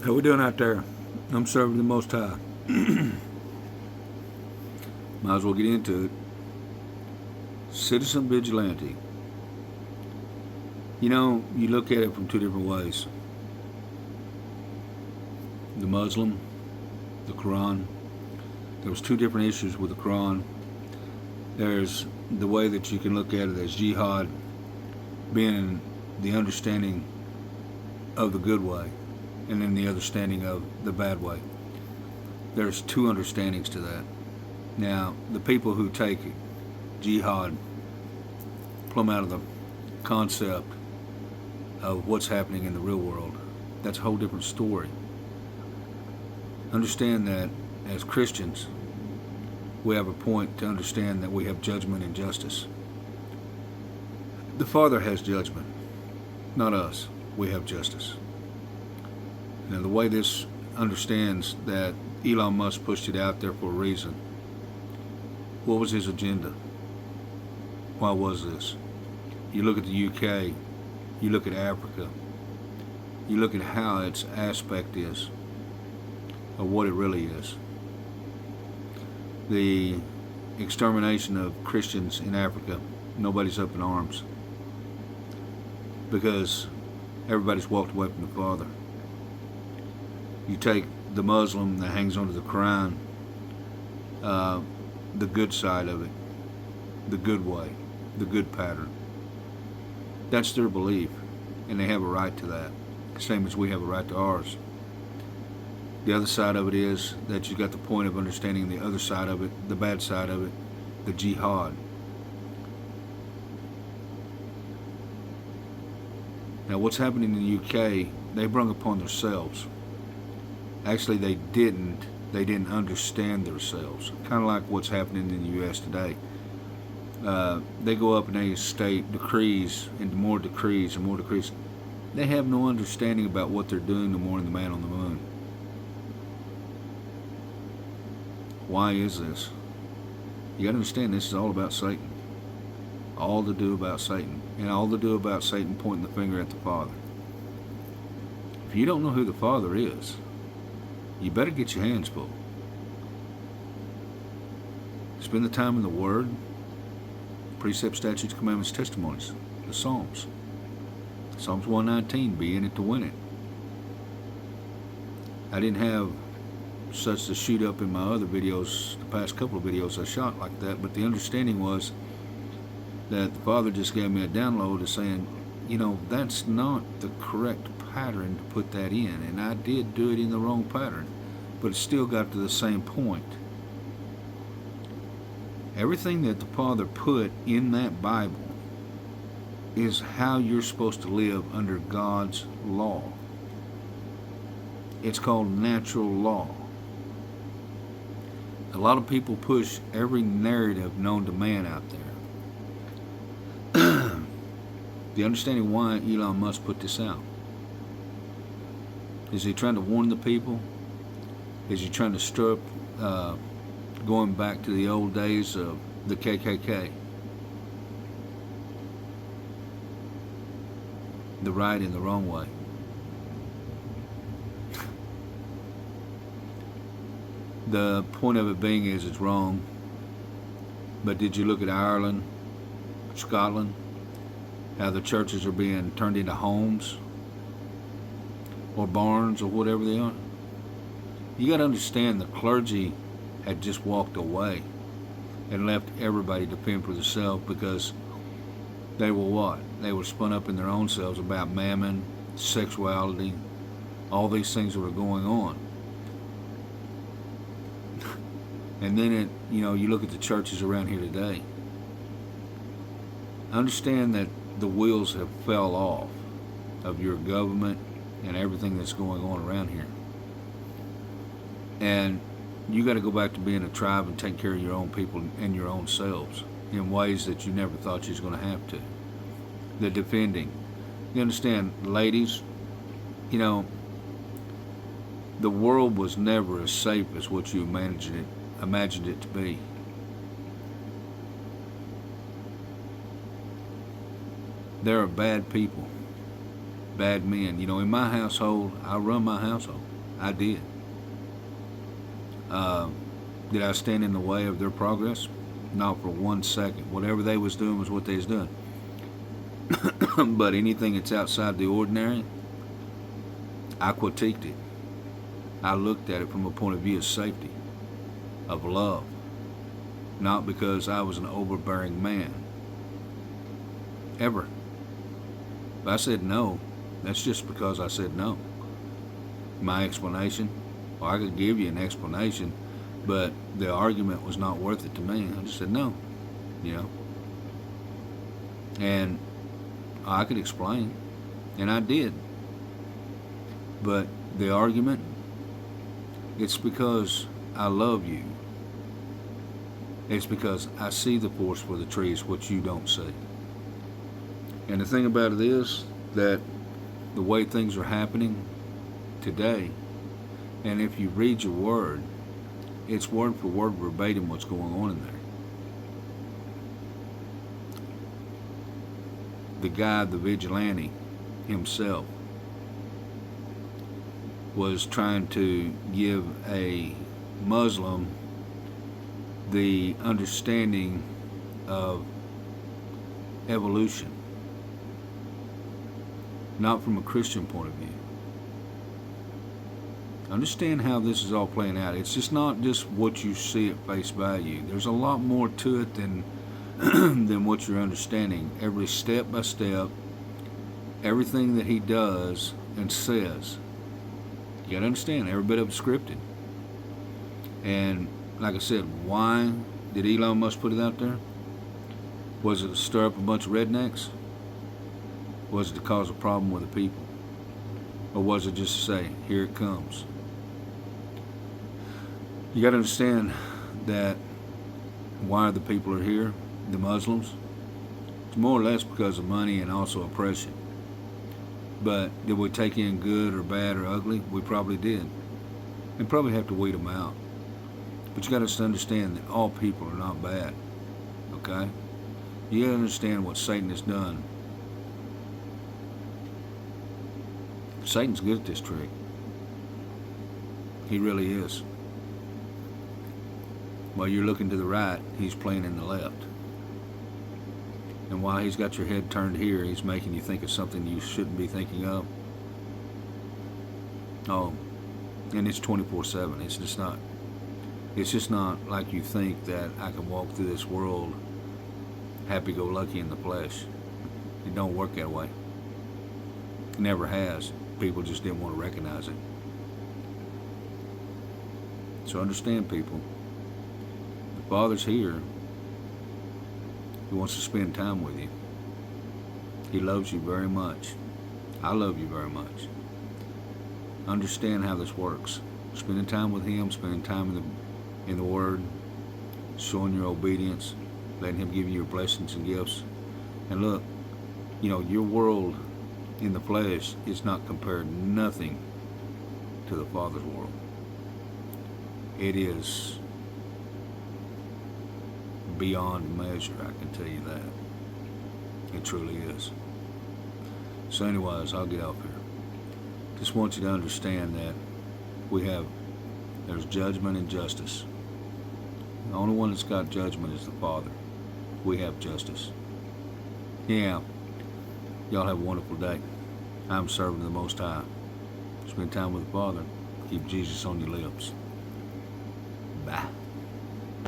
How we doing out there? I'm serving the Most High. Might as well get into it. Citizen vigilante. You know, you look at it from two different ways. The Muslim, the Quran. There was two different issues with the Quran. There's the way that you can look at it as jihad being the understanding of the good way, and then the understanding of the bad way. There's two understandings to that. Now, the people who take jihad plumb out of the concept of what's happening in the real world, that's a whole different story. Understand that as Christians, we have a point to understand that we have judgment and justice. The Father has judgment, not us. We have justice. Now, the way this understands that Elon Musk pushed it out there for a reason. What was his agenda? Why was this? You look at the UK, you look at Africa, you look at how its aspect is, of what it really is. The extermination of Christians in Africa, nobody's up in arms because everybody's walked away from the Father. You take the Muslim that hangs onto the Quran, the good side of it, the good way, the good pattern. That's their belief, and they have a right to that, same as we have a right to ours. The other side of it is that you got the point of understanding the other side of it, the bad side of it, the jihad. Now, what's happening in the UK, they brung upon themselves. Actually, they didn't understand themselves. Kind of like what's happening in the U.S. today. They go up and they state decrees and more decrees and more decrees. They have no understanding about what they're doing no more than the man on the moon. Why is this? You got to understand, this is all about Satan. All to do about Satan. And all to do about Satan pointing the finger at the Father. If you don't know who the Father is, you better get your hands full. Spend the time in the Word, precepts, statutes, commandments, testimonies, the Psalms. Psalms 119, be in it to win it. I didn't have such to shoot up in my other videos, the past couple of videos I shot like that, but the understanding was that the Father just gave me a download of saying, you know, that's not the correct pattern to put that in, and I did do it in the wrong pattern, but it still got to the same point. Everything that the Father put in that Bible is how you're supposed to live under God's law. It's called natural law. A lot of people push every narrative known to man out there. The understanding why Elon Musk put this out. Is he trying to warn the people? Is he trying to stir up going back to the old days of the KKK? The right and the wrong way. The point of it being is it's wrong. But did you look at Ireland, Scotland, how the churches are being turned into homes or barns or whatever they are? You got to understand the clergy had just walked away and left everybody to fend for themselves because they were what? They were spun up in their own selves about mammon, sexuality, all these things that were going on. And then you look at the churches around here today. Understand that the wheels have fell off of your government and everything that's going on around here. And you got to go back to being a tribe and take care of your own people and your own selves in ways that you never thought you was going to have to. The defending. You understand, ladies, the world was never as safe as what you imagined it to be. There are bad people, bad men. In my household, I run my household. I did. Did I stand in the way of their progress? Not for 1 second. Whatever they was doing was what they was doing. But anything that's outside the ordinary, I critiqued it. I looked at it from a point of view of safety, of love, not because I was an overbearing man. Ever. If I said no, that's just because I said no. My explanation, well, I could give you an explanation, but the argument was not worth it to me. I just said no, And I could explain, and I did. But the argument, it's because I love you. It's because I see the forest for the trees, what you don't see. And the thing about it is that the way things are happening today, and if you read your word, it's word for word verbatim what's going on in there. The guy, the vigilante himself, was trying to give a Muslim the understanding of evolution, not from a Christian point of view. Understand how this is all playing out. It's just not just what you see at face value. There's a lot more to it than than what you're understanding. Every step by step, everything that he does and says, you gotta understand, every bit of it's scripted. And like I said, why did Elon Musk put it out there? Was it to stir up a bunch of rednecks? Was it to cause a problem with the people? Or was it just to say, here it comes? You got to understand that why the people are here, the Muslims, it's more or less because of money and also oppression. But did we take in good or bad or ugly? We probably did. And probably have to weed them out. But you got to understand that all people are not bad. Okay? You got to understand what Satan has done. Satan's good at this trick. He really is. While you're looking to the right, he's playing in the left. And while he's got your head turned here, he's making you think of something you shouldn't be thinking of. Oh, and it's 24/7. It's just not like you think that I can walk through this world happy-go-lucky in the flesh. It don't work that way. It never has. People just didn't want to recognize it. So understand, people. The Father's here. He wants to spend time with you. He loves you very much. I love you very much. Understand how this works. Spending time with Him, spending time in the Word, showing your obedience, letting Him give you your blessings and gifts. And look, your world in the flesh is not compared nothing to the Father's world. It is beyond measure, I can tell you that. It truly is. So anyways, I'll get off here. Just want you to understand that there's judgment and justice. The only one that's got judgment is the Father. We have justice. Yeah. Y'all have a wonderful day. I'm serving the Most High. Spend time with the Father. Keep Jesus on your lips.